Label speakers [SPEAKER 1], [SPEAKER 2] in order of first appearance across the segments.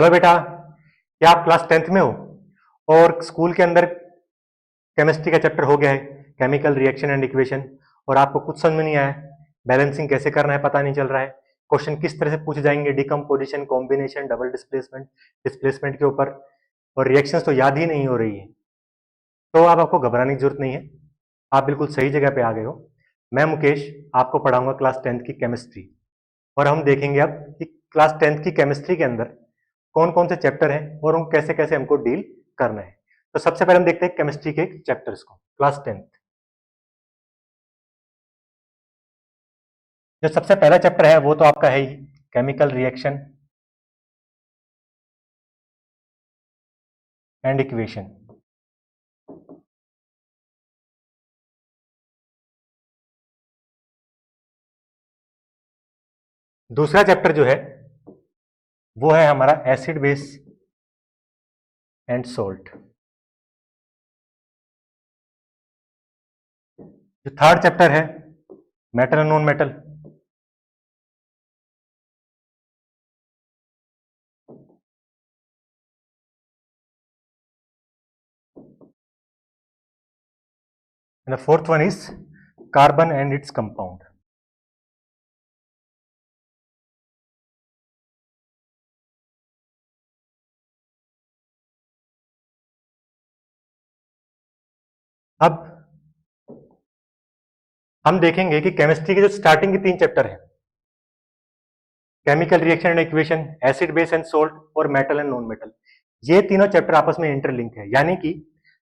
[SPEAKER 1] Hello बेटा, क्या आप क्लास 10th में हो और स्कूल के अंदर केमिस्ट्री का चैप्टर हो गया है केमिकल रिएक्शन एंड इक्वेशन और आपको कुछ समझ में नहीं आया, बैलेंसिंग कैसे करना है पता नहीं चल रहा है, क्वेश्चन किस तरह से पूछे जाएंगे, decomposition, combination, double displacement, displacement के ऊपर, और रिएक्शंस तो याद ही नहीं हो रही है। तो अब आपको घबराने की जरूरत नहीं है, आप बिल्कुल सही जगह पे आ गए हो। मैं मुकेश आपको पढ़ाऊंगा क्लास 10th की केमिस्ट्री, और हम देखेंगे अब कि क्लास 10th की केमिस्ट्री के अंदर कौन कौन से चैप्टर हैं और उन कैसे कैसे हमको डील करना है। तो सबसे पहले हम देखते हैं केमिस्ट्री के चैप्टर्स को। क्लास 10th जो सबसे पहला चैप्टर है वो तो आपका है ही केमिकल रिएक्शन एंड इक्वेशन। दूसरा चैप्टर जो है वो है हमारा एसिड बेस एंड सोल्ट। जो थर्ड चैप्टर है metal and non metal. And the fourth one is carbon and its compound. अब हम देखेंगे कि केमिस्ट्री के जो स्टार्टिंग के 3 चैप्टर हैं, chemical reaction and equation, acid base and salt और मेटल एंड नॉन मेटल, ये तीनों चैप्टर आपस में इंटरलिंक है। यानी कि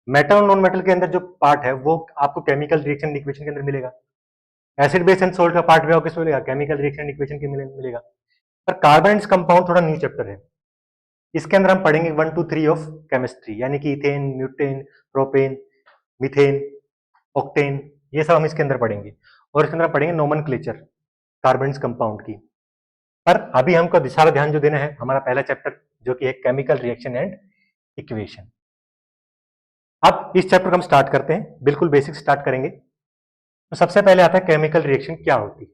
[SPEAKER 1] मेटल और नॉन मेटल के अंदर जो पार्ट है वो आपको केमिकल रिएक्शन एंड इक्वेशन के अंदर मिलेगा, एसिड बेस एंड सोल्ट का पार्ट भी आपको किसमें मिलेगा, केमिकल रिएक्शन एंड इक्वेशन के मिलेगा। पर कार्बन कंपाउंड थोड़ा न्यू चैप्टर है, इसके अंदर हम पढ़ेंगे 1 2 3 ऑफ केमिस्ट्री, यानी कि इथेन, म्यूटेन, प्रोपेन, मीथेन, ऑक्टेन, ये सब हम इसके अंदर पढ़ेंगे। और इसके अंदर पढ़ेंगे नोमेनक्लेचर कार्बन कंपाउंड की। पर अभी हमको सारा ध्यान जो देना है हमारा पहला चैप्टर जो कि है केमिकल रिएक्शन एंड इक्वेशन। अब इस चैप्टर को हम स्टार्ट करते हैं, बिल्कुल बेसिक स्टार्ट करेंगे। तो सबसे पहले आता है केमिकल रिएक्शन क्या होती है।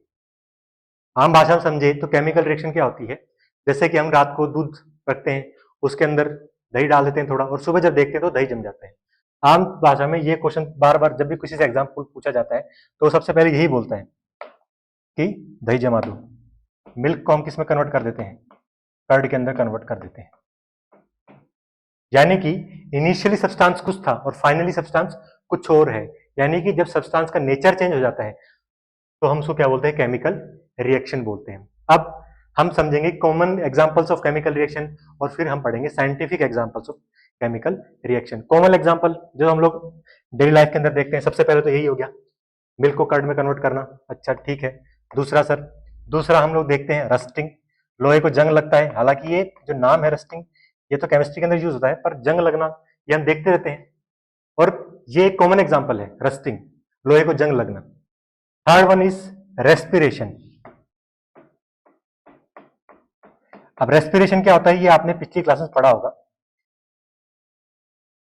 [SPEAKER 1] आम भाषा में समझे तो केमिकल रिएक्शन क्या होती है, जैसे कि हम रात को दूध रखते हैं, उसके अंदर दही डाल देते हैं थोड़ा, और सुबह जब देखते हैं तो दही जम जाता है। आम भाषा में ये क्वेश्चन बार बार जब भी किसी से एग्जाम्पल पूछा जाता है तो सबसे पहले यही बोलता है कि दही जमा दो। मिल्क को हम किस में कन्वर्ट कर देते हैं, कर्ड के अंदर कन्वर्ट कर देते हैं। यानी कि इनिशियली सब्सटेंस कुछ था और फाइनली सब्सटेंस कुछ और है। यानी कि जब सब्सटेंस का नेचर चेंज हो जाता है तो हम उसको क्या बोलते हैं, केमिकल रिएक्शन बोलते हैं। अब हम समझेंगे common examples of chemical reaction और फिर हम पढ़ेंगे scientific examples of chemical reaction. Common example जो हम लोग डेली लाइफ के अंदर देखते हैं, सबसे पहले तो यही हो गया मिल्क को कर्ड में कन्वर्ट करना। अच्छा ठीक है। दूसरा हम लोग देखते हैं रस्टिंग, लोहे को जंग लगता है। हालांकि ये जो नाम है रस्टिंग ये तो केमिस्ट्री के अंदर यूज होता है, पर जंग लगना ये हम देखते रहते हैं और ये एक कॉमन एग्जांपल है रस्टिंग, लोहे को जंग लगना। Third one is respiration. अब रेस्पिरेशन क्या होता है ये आपने पिछली क्लास में पढ़ा होगा।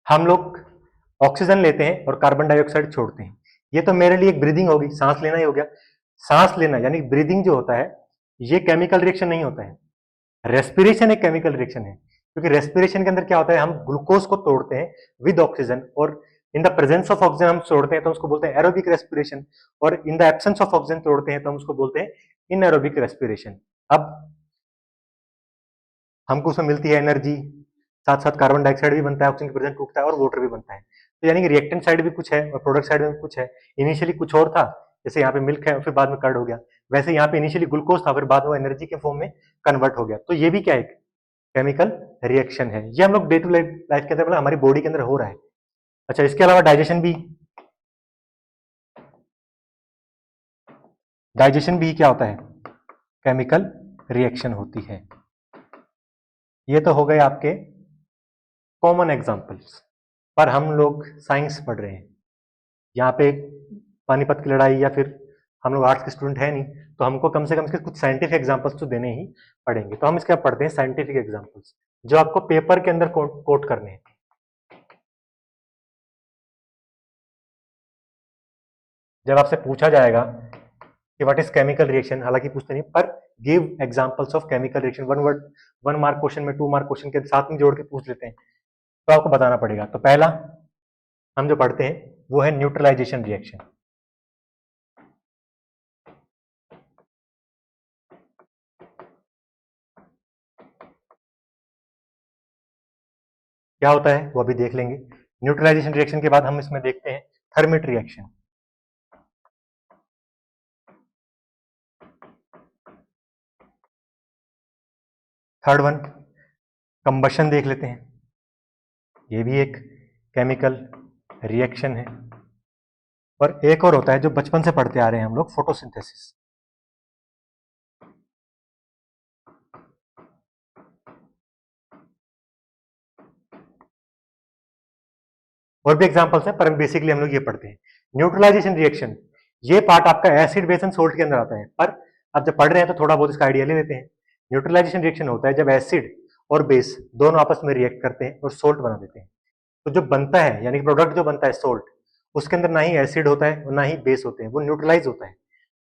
[SPEAKER 1] हम लोग ऑक्सीजन लेते हैं और कार्बन डाइऑक्साइड छोड़ते हैं, ये तो मेरे लिए एक ब्रीदिंग होगी, सांस लेना ही हो गया। सांस लेना यानी ब्रीदिंग जो होता है ये केमिकल रिएक्शन नहीं होता है, रेस्पिरेशन एक केमिकल रिएक्शन है। क्योंकि रेस्पिरेशन के अंदर क्या होता है, हम ग्लूकोज को तोड़ते हैं विद ऑक्सीजन और in the presence of oxygen हम छोड़ते हैं तो उसको बोलते हैं एरोबिक रेस्पिरेशन, और in the absence of oxygen तोड़ते हैं तो हम उसको बोलते हैं इनएरोबिक रेस्पिरेशन। अब हमको उसमें मिलती है एनर्जी, साथ साथ कार्बन डाइऑक्साइड भी बनता है, ऑक्सीजन प्रेजेंट टूटता है और वाटर भी बनता है। तो यानी कि रिएक्टेंट साइड भी कुछ है और प्रोडक्ट साइड में भी कुछ है। इनिशियली कुछ और था, जैसे यहाँ पे मिल्क है और फिर बाद में कर्ड हो गया, वैसे यहाँ पे इनिशियली ग्लूकोज था फिर बाद में एनर्जी के फॉर्म में कन्वर्ट हो गया। तो ये भी क्या है, केमिकल रिएक्शन है। ये हम लोग डे टू लाइफ के अंदर मतलब हमारी बॉडी के अंदर हो रहा है। अच्छा इसके अलावा डाइजेशन भी क्या होता है, केमिकल रिएक्शन होती है। ये तो हो गए आपके कॉमन एग्जांपल्स। पर हम लोग साइंस पढ़ रहे हैं, यहाँ पे पानीपत की लड़ाई या फिर हम लोग आर्ट्स के स्टूडेंट है नहीं, तो हमको कम से कम इसके कुछ साइंटिफिक एग्जांपल्स तो देने ही पड़ेंगे। तो हम इसका पढ़ते हैं साइंटिफिक एग्जांपल्स जो आपको पेपर के अंदर कोट करने हैं। जब आपसे पूछा जाएगा कि व्हाट इज केमिकल रिएक्शन, हालांकि पूछते नहीं, पर give examples of chemical reaction. One word 1 mark question में 2 मार्क क्वेश्चन के साथ में जोड़ के पूछ लेते हैं, तो आपको बताना पड़ेगा। तो पहला हम जो पढ़ते हैं वो है न्यूट्रलाइजेशन रिएक्शन। क्या होता है वो अभी देख लेंगे। न्यूट्रलाइजेशन रिएक्शन के बाद हम इसमें देखते हैं thermite reaction. Third one combustion देख लेते हैं, ये भी एक केमिकल रिएक्शन है। और एक और होता है जो बचपन से पढ़ते आ रहे हैं हम लोग, फोटोसिंथेसिस। और भी एग्जांपल्स हैं, पर बेसिकली हम लोग ये पढ़ते हैं। न्यूट्रलाइजेशन रिएक्शन, ये पार्ट आपका एसिड बेस एंड सोल्ट के अंदर आता है, पर आप जब पढ़ रहे हैं तो थोड़ा बहुत इसका आइडिया ले लेते हैं। न्यूट्रलाइजेशन रिएक्शन होता है जब एसिड और बेस दोनों आपस में रिएक्ट करते हैं और सोल्ट बना देते हैं। तो जो बनता है यानी कि प्रोडक्ट जो बनता है सोल्ट, उसके अंदर ना ही एसिड होता है और ना ही बेस होते हैं, वो न्यूट्रलाइज होता है,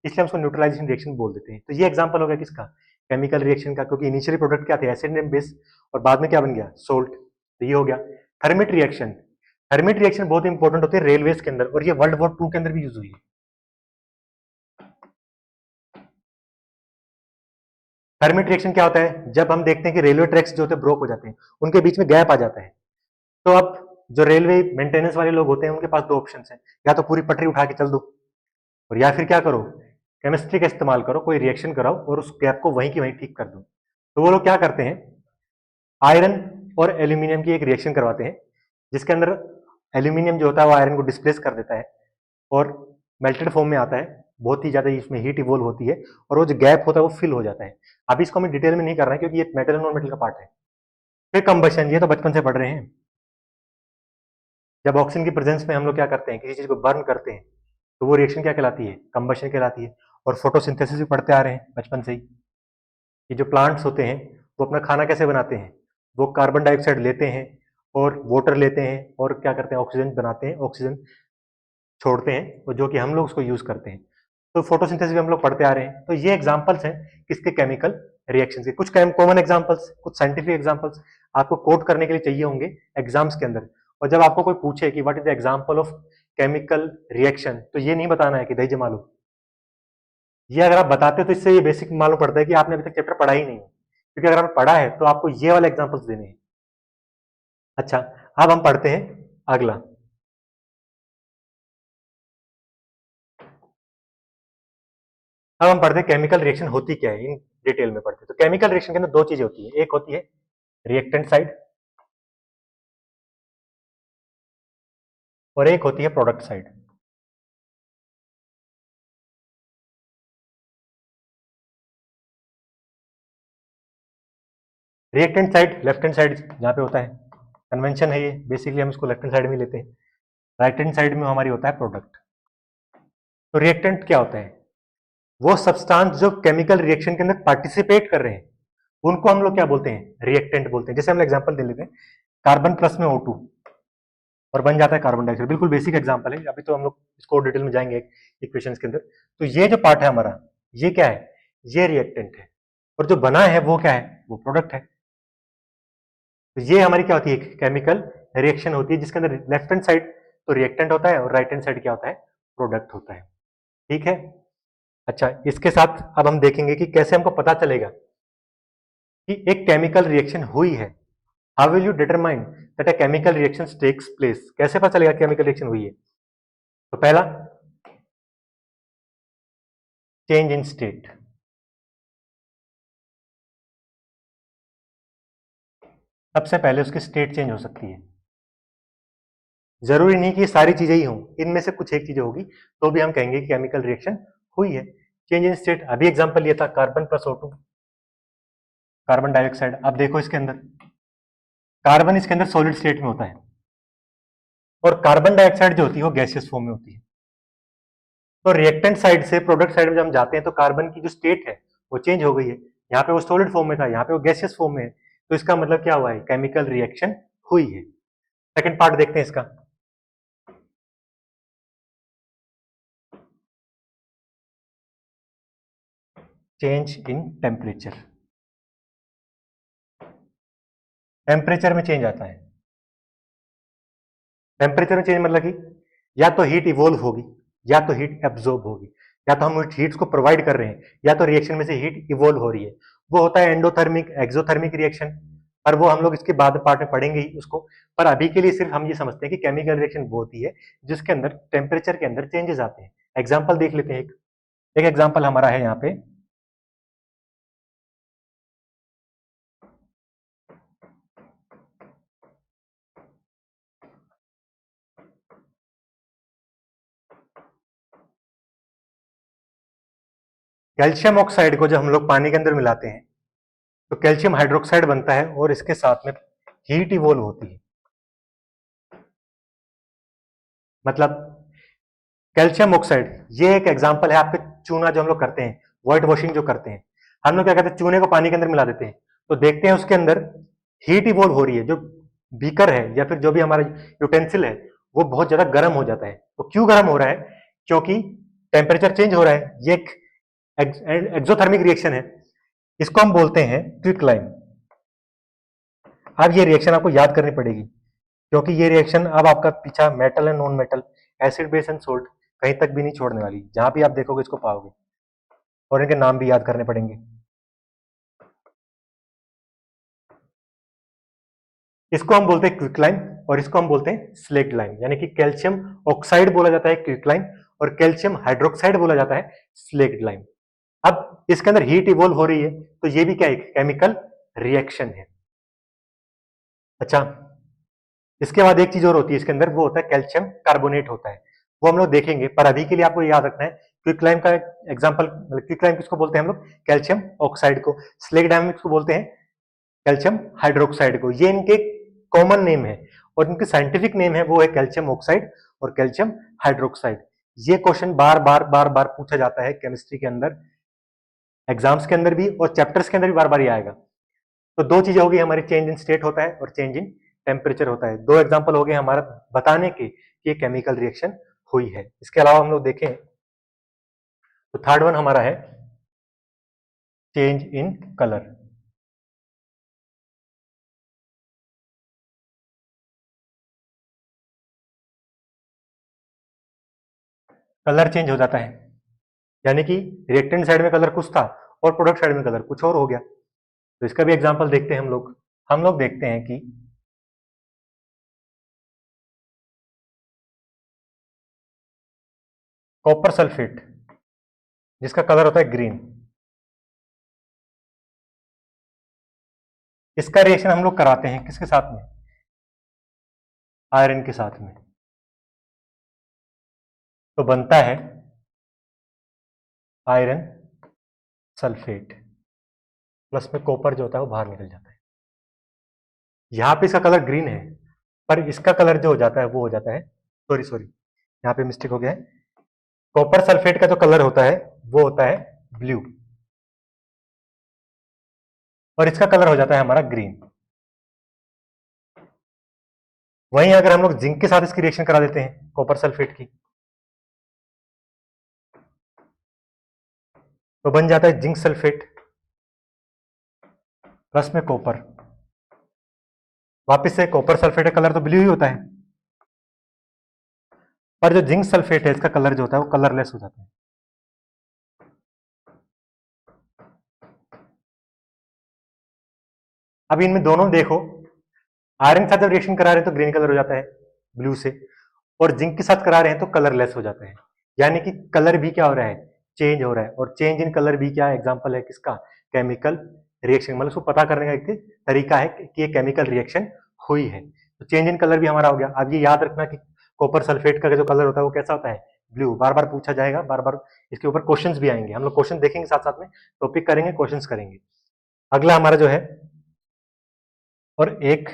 [SPEAKER 1] इसलिए हम उसको न्यूट्रलाइजेशन रिएक्शन बोल देते हैं। तो ये एग्जांपल हो गया किसका, केमिकल रिएक्शन का, क्योंकि इनिशियली प्रोडक्ट क्या थे, एसिड एंड बेस, और बाद में क्या बन गया, सोल्ट। तो ये हो गया थर्मिट रिएक्शन। थर्मिट रिएक्शन बहुत इंपॉर्टेंट होती है रेलवेज के अंदर, और ये वर्ल्ड वॉर 2 के अंदर भी यूज हुई है। थर्मिट रिएक्शन क्या होता है, जब हम देखते हैं कि रेलवे ट्रैक्स जो होते हैं ब्रोक हो जाते हैं, उनके बीच में गैप आ जाता है, तो अब जो रेलवे मेंटेनेंस वाले लोग होते हैं उनके पास दो ऑप्शन है, या तो पूरी पटरी उठा के चल दो, और या फिर क्या करो, केमिस्ट्री का इस्तेमाल करो, कोई रिएक्शन कराओ और उस गैप को वहीं की वहीं ठीक कर दो। तो वो लोग क्या करते हैं, आयरन और एल्यूमिनियम की एक रिएक्शन करवाते हैं, जिसके अंदर एल्यूमिनियम जो होता है वो आयरन को डिस्प्लेस कर देता है और मेल्टेड फॉर्म में आता है, बहुत ही ज्यादा इसमें हीट इवोल्व होती है और वो जो गैप होता है वो फिल हो जाता है। अभी इसको हम डिटेल में नहीं कर रहे हैं क्योंकि ये मेटल और नॉन मेटल का पार्ट है। फिर कंबशन, ये तो बचपन से पढ़ रहे हैं। जब ऑक्सीजन की प्रेजेंस में हम लोग क्या करते हैं, किसी चीज को बर्न करते हैं, तो वो रिएक्शन क्या कहलाती है, कंबशन कहलाती है। और फोटोसिंथेसिस भी पढ़ते आ रहे हैं बचपन से ही। ये जो प्लांट्स होते हैं वो अपना खाना कैसे बनाते हैं, वो कार्बन डाइऑक्साइड लेते हैं और वाटर लेते हैं और क्या करते हैं, ऑक्सीजन बनाते हैं, ऑक्सीजन छोड़ते हैं, और जो कि हम लोग उसको यूज करते हैं। तो फोटोसिंथेसिस भी हम लोग पढ़ते आ रहे हैं। तो ये एग्जांपल्स हैं किसके, केमिकल रिएक्शंस के। कुछ कॉमन एग्जांपल्स, कुछ साइंटिफिक एग्जांपल्स आपको कोट करने के लिए चाहिए होंगे एग्जाम्स के अंदर। और जब आपको कोई पूछे कि what is the example of chemical reaction, तो ये नहीं बताना है कि दही जमा लो। ये अगर आप बताते हो तो इससे ये बेसिक मालूम पड़ता है कि आपने अभी तक चैप्टर पढ़ा ही नहीं है, क्योंकि अगर आपने पढ़ा है तो आपको ये वाले एग्जांपल्स देने हैं। अच्छा, अब हम पढ़ते हैं अगला। अब हम पढ़ते हैं केमिकल रिएक्शन होती क्या है, इन डिटेल में पढ़ते हैं। तो केमिकल रिएक्शन के अंदर दो चीजें होती है, एक होती है रिएक्टेंट साइड और एक होती है product side. Reactant side left hand side जहां पे होता है, कन्वेंशन है ये, बेसिकली हम इसको लेफ्ट हैंड साइड में लेते हैं। राइट हैंड साइड में हमारी होता है प्रोडक्ट। तो रिएक्टेंट क्या होता है, वो सब्सटेंस जो केमिकल रिएक्शन के अंदर पार्टिसिपेट कर रहे हैं, उनको हम लोग क्या बोलते हैं, रिएक्टेंट बोलते हैं। जैसे हम एग्जांपल दे लेते हैं, कार्बन प्लस में O2 और बन जाता है कार्बन डाइऑक्साइड, बिल्कुल बेसिक एग्जांपल है, अभी तो हम लोग इसको डिटेल में जाएंगे इक्वेशंस के अंदर। तो ये जो पार्ट है हमारा, ये क्या है, ये रिएक्टेंट है, और जो बना है वो क्या है, वो प्रोडक्ट है। तो ये हमारी क्या होती है, केमिकल रिएक्शन होती है, जिसके अंदर लेफ्ट हैंड साइड तो रिएक्टेंट होता है और राइट हैंड साइड क्या होता है, प्रोडक्ट होता है। ठीक है। अच्छा, इसके साथ अब हम देखेंगे कि कैसे हमको पता चलेगा कि एक केमिकल रिएक्शन हुई है। How will you determine that a chemical reaction takes place, कैसे पता चलेगा केमिकल रिएक्शन हुई है। तो पहला, चेंज इन स्टेट। सबसे पहले उसकी स्टेट चेंज हो सकती है, जरूरी नहीं कि सारी चीजें ही हों, इनमें से कुछ एक चीजें होगी तो भी हम कहेंगे कि केमिकल रिएक्शन हुई है। चेंज इन स्टेट, अभी एग्जांपल लिया था carbon plus O2, carbon dioxide. अब देखो इसके अंदर, कार्बन इसके अंदर सॉलिड स्टेट में होता है और कार्बन डाइऑक्साइड जो होती है वो गैसियस फॉर्म में होती है। तो रिएक्टेंट साइड से प्रोडक्ट साइड में जब हम जाते हैं तो कार्बन की जो स्टेट है वो चेंज हो गई है, यहाँ पे वो सॉलिड फॉर्म में था, यहाँ पे वो गैसियस फॉर्म में है। तो इसका मतलब क्या हुआ है, केमिकल रिएक्शन हुई है। सेकंड पार्ट देखते हैं इसका। चेंज इन टेम्परेचर, टेम्परेचर में चेंज आता है। टेम्परेचर में चेंज मतलब कि या तो हीट इवोल्व होगी या तो हीट एब्जॉर्ब होगी, या तो हम हीट्स को प्रोवाइड कर रहे हैं या तो रिएक्शन में से हीट इवोल्व हो रही है। वो होता है एंडोथर्मिक एक्सोथर्मिक रिएक्शन, पर वो हम लोग इसके बाद पार्ट में पढ़ेंगे ही उसको। पर अभी के लिए सिर्फ हम ये समझते हैं कि केमिकल रिएक्शन वो होती है जिसके अंदर टेम्परेचर के अंदर चेंजेस आते हैं। एग्जाम्पल देख लेते हैं। एक एग्जाम्पल हमारा है यहाँ पे, कैल्शियम ऑक्साइड को जब हम लोग पानी के अंदर मिलाते हैं तो कैल्शियम हाइड्रोक्साइड बनता है और इसके साथ में हीट इवोल्व होती है। मतलब कैल्शियम ऑक्साइड ये एक एग्जांपल है आपके चूना जो हम लोग करते हैं, व्हाइट वॉशिंग जो करते हैं, हम लोग क्या करते हैं चूने को पानी के अंदर मिला देते हैं तो देखते हैं उसके अंदर हीट इवोल्व हो रही है। जो बीकर है या फिर जो भी हमारा यूटेंसिल है वो बहुत ज्यादा गर्म हो जाता है। तो क्यों गर्म हो रहा है? क्योंकि टेम्परेचर चेंज हो रहा है। ये एक एक्सोथर्मिक रिएक्शन है, इसको हम बोलते हैं क्विकलाइन। अब ये रिएक्शन आपको याद करनी पड़ेगी क्योंकि ये रिएक्शन अब आपका पीछा metal and non metal, acid base and salt कहीं तक भी नहीं छोड़ने वाली। जहां भी आप देखोगे इसको पाओगे, और इनके नाम भी याद करने पड़ेंगे। इसको हम बोलते हैं क्विकलाइन और इसको हम बोलते हैं स्लेक्ट लाइन, यानी कि कैल्शियम ऑक्साइड बोला जाता है क्विकलाइन और कैल्शियम हाइड्रोक्साइड बोला जाता है स्लेक्ट लाइन। अब इसके अंदर हीट इवोल्व हो रही है तो ये भी क्या है? केमिकल रिएक्शन है। अच्छा, इसके बाद एक चीज और होती है इसके अंदर, वो होता है कैल्शियम कार्बोनेट होता है, वो हम लोग देखेंगे। पर अभी के लिए आपको याद रखना है क्विकलाइन का एग्जांपल, क्विकलाइन किसको बोलते हैं हम लोग? कैल्शियम ऑक्साइड को। स्लेक्ट लाइन को बोलते हैं कैल्शियम हाइड्रोक्साइड को। ये इनके कॉमन नेम है और इनके साइंटिफिक नेम है वो है कैल्शियम ऑक्साइड और कैल्शियम हाइड्रोक्साइड। ये क्वेश्चन बार बार बार बार पूछा जाता है केमिस्ट्री के अंदर, एग्जाम्स के अंदर भी और चैप्टर्स के अंदर भी बार बार ये आएगा। तो दो चीजें हो गई हमारी, चेंज इन स्टेट होता है और चेंज इन टेम्परेचर होता है। दो एग्जाम्पल हो गए हमारा बताने के कि ये केमिकल रिएक्शन हुई है। इसके अलावा हम लोग देखें तो थर्ड वन हमारा है change in colour. Colour change हो जाता है, यानी कि रिएक्टेंट साइड में कलर कुछ था और प्रोडक्ट साइड में कलर कुछ और हो गया। तो इसका भी एग्जांपल देखते हैं हम लोग। देखते हैं कि कॉपर सल्फेट जिसका कलर होता है ग्रीन, इसका रिएक्शन हम लोग कराते हैं किसके साथ में? आयरन के साथ में। तो बनता है आयरन सल्फेट, प्लस में कॉपर जो होता है वो बाहर निकल जाता है। यहां पे इसका कलर ग्रीन है पर इसका कलर जो हो जाता है वो हो जाता है, सॉरी सॉरी यहाँ पे मिस्टेक हो गया है। कॉपर सल्फेट का जो कलर होता है वो होता है ब्लू और इसका कलर हो जाता है हमारा ग्रीन। वहीं अगर हम लोग जिंक के साथ इसकी रिएक्शन करा देते हैं कॉपर सल्फेट की तो बन जाता है जिंक सल्फेट प्लस में कॉपर। वापस से कॉपर सल्फेट का कलर तो ब्लू ही होता है, पर जो जिंक सल्फेट है इसका कलर जो होता है वो कलरलेस हो जाता है। अब इनमें दोनों देखो, आयरन के साथ जब रिएक्शन करा रहे हैं तो ग्रीन कलर हो जाता है ब्लू से, और जिंक के साथ करा रहे हैं तो कलरलेस हो जाता है। यानी कि कलर भी क्या हो रहा है? चेंज हो रहा है। और चेंज इन कलर भी क्या एग्जांपल है किसका? Chemical reaction. मतलब उसको पता करने का एक तरीका है कि ये केमिकल रिएक्शन हुई है। तो चेंज इन कलर भी हमारा हो गया। अब ये याद रखना कि कॉपर सल्फेट का जो कलर होता है वो कैसा होता है? ब्लू। बार बार पूछा जाएगा, बार बार इसके ऊपर क्वेश्चंस भी आएंगे। हम लोग क्वेश्चन देखेंगे साथ साथ में, टॉपिक करेंगे, क्वेश्चंस करेंगे। अगला हमारा जो है, और एक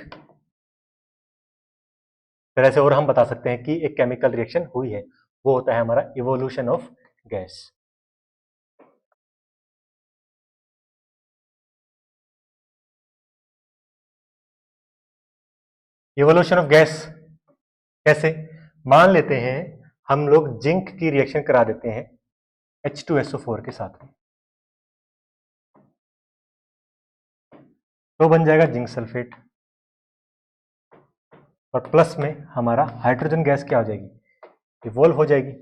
[SPEAKER 1] तरह से और हम बता सकते हैं कि एक केमिकल रिएक्शन हुई है, वो होता है हमारा evolution of gas. Evolution of gas कैसे? मान लेते हैं हम लोग जिंक की रिएक्शन करा देते हैं H2SO4 के साथ में, तो बन जाएगा जिंक सल्फेट, और प्लस में हमारा हाइड्रोजन गैस क्या हो जाएगी, इवोल्व हो जाएगी।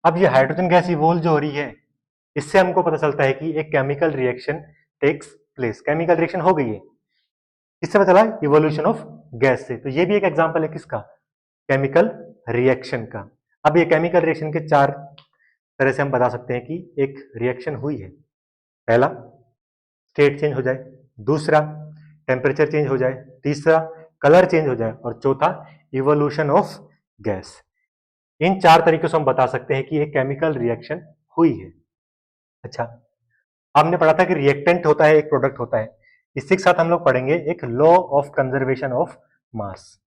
[SPEAKER 1] अब ये हाइड्रोजन गैस इवोल्व जो हो रही है, इससे हमको पता चलता है कि एक chemical reaction takes place, chemical reaction हो गई है। इससे पता चला इवोल्यूशन ऑफ गैस से। तो ये भी एक एग्जांपल है किसका, केमिकल रिएक्शन का। अब ये केमिकल रिएक्शन के चार तरह से हम बता सकते हैं कि एक रिएक्शन हुई है। पहला, स्टेट चेंज हो जाए, दूसरा टेम्परेचर चेंज हो जाए, तीसरा कलर चेंज हो जाए, और चौथा इवोल्यूशन ऑफ गैस। इन चार तरीकों से हम बता सकते हैं कि एक केमिकल रिएक्शन हुई है। अच्छा, हमने पढ़ा था कि रिएक्टेंट होता है, एक प्रोडक्ट होता है। इसी के साथ हम लोग पढ़ेंगे एक law of conservation of mass.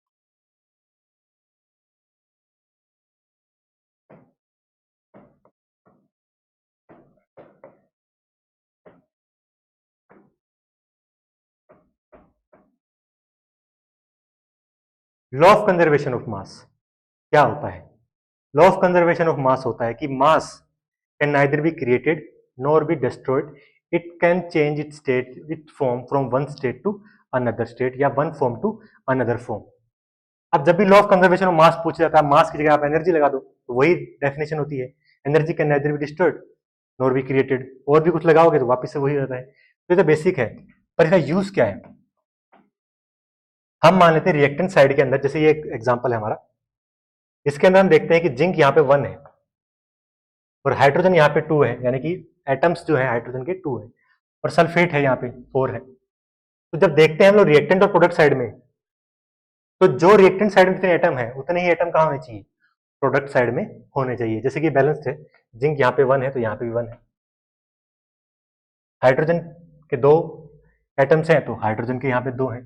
[SPEAKER 1] Law of conservation of mass क्या होता है? Law of conservation of mass होता है कि mass can neither be created nor be destroyed, it can change it state, it form from one state to another state, या one form to another form. अब जब भी law of conservation of mass पूछा जाता है, मास की जगह आप एनर्जी लगा दो, तो वही डेफिनेशन होती है, energy can neither be destroyed nor be created. और भी कुछ लगाओगे तो वापस से वही होता है। तो ये तो बेसिक है, पर इसका यूज क्या है? हम मान लेते हैं रिएक्टेंट साइड के अंदर, जैसे ये एग्जांपल है हमारा, इसके अंदर हम देखते हैं कि जिंक यहाँ पे 1 है और हाइड्रोजन यहाँ पे 2 है, यानी कि एटम्स जो है हाइड्रोजन के 2 है, और सल्फेट है यहाँ पे 4 है। तो जब देखते हैं हम लोग रिएक्टेंट और प्रोडक्ट साइड में, तो जो रिएक्टेंट साइड में जितने एटम है उतने ही एटम कहाँ होने चाहिए, प्रोडक्ट साइड में होने चाहिए। जैसे कि बैलेंस्ड है, जिंक यहाँ पे 1 है तो यहाँ पे भी 1 है, हाइड्रोजन के 2 एटम्स हैं तो हाइड्रोजन के यहाँ पे 2 हैं,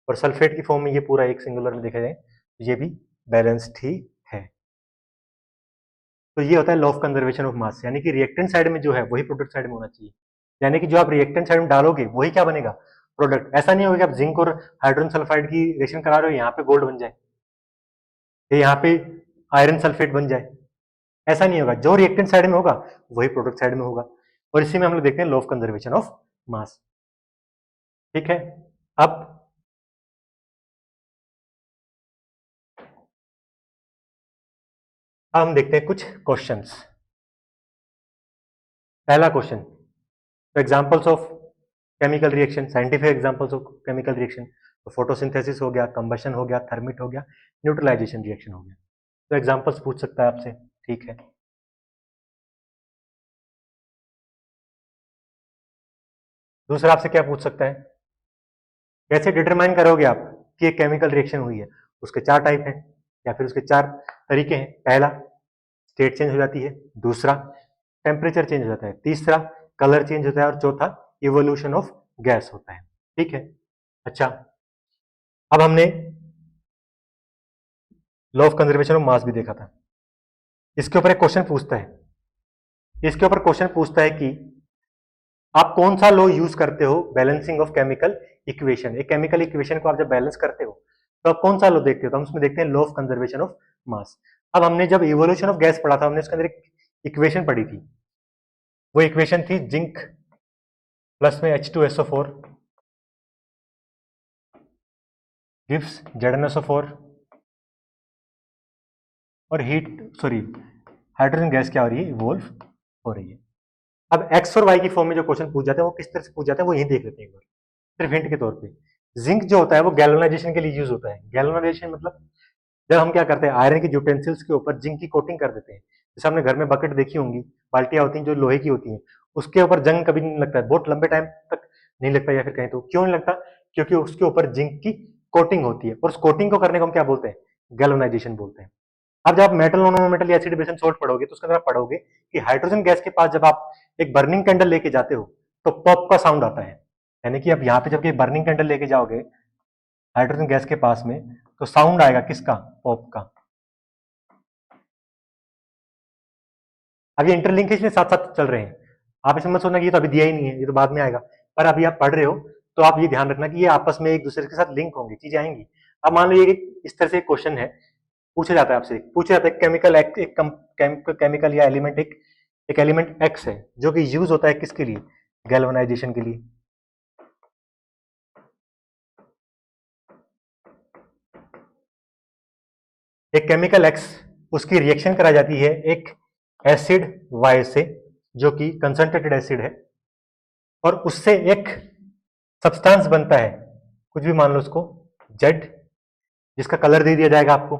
[SPEAKER 1] और सल्फेट की फॉर्म में ये पूरा एक सिंगुलर में देखा जाए तो ये भी बैलेंस्ड ही है। तो ये होता है लॉ ऑफ कंजर्वेशन ऑफ मास, यानी कि रिएक्टेंट साइड में जो है वही प्रोडक्ट साइड में होना चाहिए। यानी कि जो आप रिएक्टेंट साइड में डालोगे वही क्या बनेगा, प्रोडक्ट। ऐसा नहीं होगा कि आप जिंक और हाइड्रोजन सल्फाइड की रिएक्शन करा रहे हो, यहाँ पे गोल्ड बन जाए, या यहाँ पे आयरन सल्फेट बन जाए, ऐसा नहीं होगा। जो रिएक्टेंट साइड में होगा वही प्रोडक्ट साइड में होगा, और इसी में हम लोग देखते हैं लॉ ऑफ कंजर्वेशन ऑफ मास। ठीक है, अब हम देखते हैं कुछ क्वेश्चंस। पहला question, examples of chemical reaction, scientific examples of chemical reaction. तो फोटोसिंथेसिस हो गया, कंबशन हो गया, थर्मिट हो गया, न्यूट्रलाइजेशन रिएक्शन हो गया। तो एग्जांपल्स पूछ सकता है आपसे, ठीक है। दूसरा आपसे क्या पूछ सकता है, कैसे डिटरमाइन करोगे आप कि एक केमिकल रिएक्शन हुई है? उसके 4 टाइप हैं, या फिर उसके 4 तरीके हैं। पहला, स्टेट चेंज हो जाती है, दूसरा टेम्परेचर चेंज हो जाता है, तीसरा कलर चेंज होता है, और चौथा इवोल्यूशन ऑफ गैस होता है। ठीक है। अच्छा, अब हमने लॉ ऑफ कंजर्वेशन ऑफ मास भी देखा था। इसके ऊपर एक क्वेश्चन पूछता है, इसके ऊपर क्वेश्चन पूछता है कि आप कौन सा लॉ यूज करते हो बैलेंसिंग ऑफ केमिकल इक्वेशन। एक केमिकल इक्वेशन को आप जब बैलेंस करते हो तो आप कौन सा लॉ देखते हो? तो हम उसमें देखते हैं लॉ ऑफ कंजर्वेशन ऑफ मास। अब हमने जब इवोल्यूशन ऑफ गैस पढ़ा था, हमने उसके अंदर एक इक्वेशन पढ़ी थी। वो इक्वेशन थी जिंक प्लस में H2SO4 गिव्स ZnSO4, और हीट सॉरी हाइड्रोजन गैस क्या हो रही है, इवोल्व हो रही है। अब एक्स और वाई की फॉर्म में जो क्वेश्चन पूछ जाते हैं वो किस तरह से पूछ जाते हैं वो यही देख लेते हैं एक बार, सिर्फ हिंट के तौर पे। जिंक जो होता है वो गैल्वेनाइजेशन के लिए यूज होता है। गैल्वेनाइजेशन मतलब जब हम क्या करते हैं, आयरन के यूटेंसिल्स के ऊपर जिंक की कोटिंग कर देते हैं। जैसे हमने घर में बकेट देखी होंगी, बाल्टियां होती हैं जो लोहे की होती हैं, उसके ऊपर जंग कभी नहीं लगता है, बहुत लंबे टाइम तक नहीं लगता, या फिर कहीं तो क्यों नहीं लगता, क्योंकि उसके ऊपर जिंक की कोटिंग होती है, और उस कोटिंग को करने को हम क्या बोलते हैं, गैल्वेनाइजेशन बोलते हैं। अब जब आप मेटल नॉन मेटल या एसिड बेस एंड सोल्ट पढ़ोगे तो उसके अंदर आप पढ़ोगे कि हाइड्रोजन गैस के पास जब आप एक बर्निंग कैंडल लेके जाते हो तो पॉप का साउंड आता है। यानी कि अब यहाँ पे जब बर्निंग कैंडल लेके जाओगे हाइड्रोजन गैस के पास में, तो साउंड आएगा किसका, पॉप का। अब ये इंटरलिंकेज में साथ साथ चल रहे हैं, आप इसमें मत सोचना कि ये तो अभी दिया ही नहीं है, ये तो बाद में आएगा, पर अभी आप पढ़ रहे हो तो आप ये ध्यान रखना कि ये आपस में एक दूसरे के साथ लिंक होंगे, चीजें आएंगी। अब मान लो ये इस तरह से एक क्वेश्चन है, पूछा जाता है आपसे, पूछा जाता है केमिकल एक केमिकल या एलिमेंट एक एलिमेंट एक्स है जो कि यूज होता है किसके लिए, गैल्वेनाइजेशन के लिए। एक केमिकल एक्स, उसकी रिएक्शन कराई जाती है एक एसिड वाई से, जो कि कंसंट्रेटेड एसिड है, और उससे एक सब्सटेंस बनता है, कुछ भी मान लो उसको जेड, जिसका कलर दे दिया जाएगा आपको,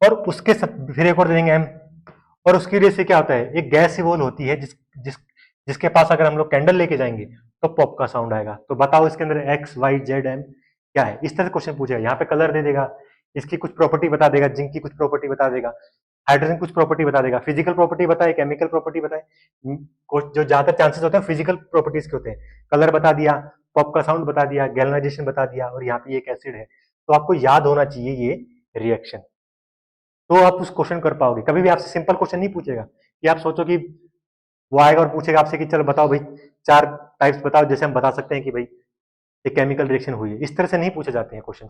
[SPEAKER 1] और उसके फिर एक और दे देंगे एम, और उसकी वजह से क्या होता है, एक गैस इवोल्व होती है जिसके पास अगर हम लोग कैंडल लेके जाएंगे तो पॉप का साउंड आएगा। तो बताओ इसके अंदर एक्स वाई जेड एम क्या है, इस तरह से क्वेश्चन पूछेगा। यहाँ पे कलर दे देगा, इसकी कुछ प्रॉपर्टी बता देगा, जिंक की कुछ प्रॉपर्टी बता देगा, हाइड्रोजन कुछ प्रॉपर्टी बता देगा, फिजिकल प्रॉपर्टी बताए, केमिकल प्रॉपर्टी बताए, जो ज्यादा चांसेस होते हैं फिजिकल प्रॉपर्टीज के होते हैं। कलर बता दिया, पॉप का साउंड बता दिया, गैल्वेनाइजेशन बता दिया, और यहाँ पे एक एसिड है। तो आपको याद होना चाहिए ये रिएक्शन, तो आप उस क्वेश्चन कर पाओगे। कभी भी आपसे सिंपल क्वेश्चन नहीं पूछेगा कि आप सोचो कि वो आएगा और पूछेगा आपसे कि चलो बताओ भाई 4 टाइप्स बताओ, जैसे हम बता सकते हैं कि भाई एक केमिकल रिएक्शन हुई है। इस तरह से नहीं पूछे जाते हैं क्वेश्चन।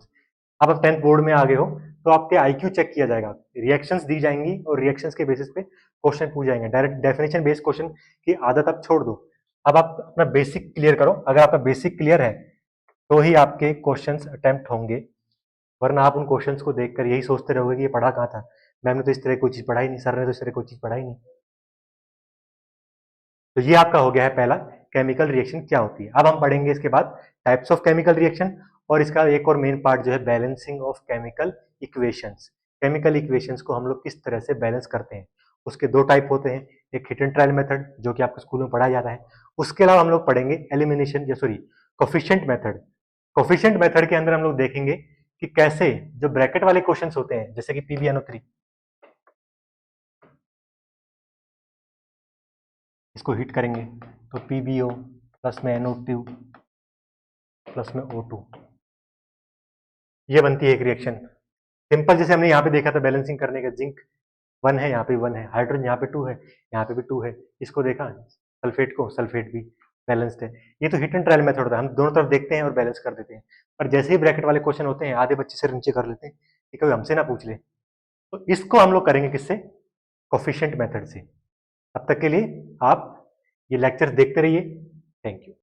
[SPEAKER 1] अब 10th बोर्ड में आ गए हो तो आपके आईक्यू चेक किया जाएगा, रिएक्शंस दी जाएंगी और रिएक्शंस के बेसिस पे क्वेश्चन पूछ जाएंगे। डायरेक्ट डेफिनेशन बेस्ड क्वेश्चन की आदत आप छोड़ दो। अब आप अपना बेसिक क्लियर करो, अगर आपका बेसिक क्लियर है तो ही आपके क्वेश्चंस अटेम्प्ट होंगे, वरना आप उन क्वेश्चंस को देखकर यही सोचते रहोगे कि ये पढ़ा कहाँ था, मैम ने तो इस तरह कोई चीज पढ़ाई नहीं, सर ने तो इस तरह कोई चीज पढ़ाई नहीं। तो ये आपका हो गया है पहला, केमिकल रिएक्शन क्या होती है। अब हम पढ़ेंगे इसके बाद टाइप्स ऑफ केमिकल रिएक्शन, और इसका एक और मेन पार्ट जो है balancing of chemical equations. Chemical equations को हम लोग किस तरह से बैलेंस करते हैं। उसके दो टाइप होते हैं, एक हिट एंड ट्रायल मेथड जो कि आपको स्कूल में पढ़ाया जाता है, उसके अलावा हम लोग पढ़ेंगे elimination, sorry coefficient method. Coefficient method के अंदर हम लोग देखेंगे कि कैसे जो ब्रैकेट वाले क्वेश्चंस होते हैं, जैसे कि PbNO3, इसको हिट करेंगे तो PbO प्लस में NO2 प्लस में O2, ये बनती है एक रिएक्शन। सिंपल जैसे हमने यहाँ पे देखा था बैलेंसिंग करने का, जिंक 1 है, यहाँ पे 1 है, हाइड्रोजन यहाँ पे 2 है, यहाँ पे भी 2 है, इसको देखा सल्फेट को, सल्फेट भी बैलेंस्ड है। ये तो हिट एंड ट्रायल मेथड होता है, हम दोनों तरफ देखते हैं और बैलेंस कर देते हैं। पर जैसे ही ब्रैकेट वाले क्वेश्चन होते हैं, आधे बच्चे सिर नीचे कर लेते हैं कि कोई हमसे ना पूछ ले, तो इसको हम लोग करेंगे किससे, कोफिशिएंट मेथड से। तब तक के लिए आप ये लेक्चर देखते रहिए। Thank you.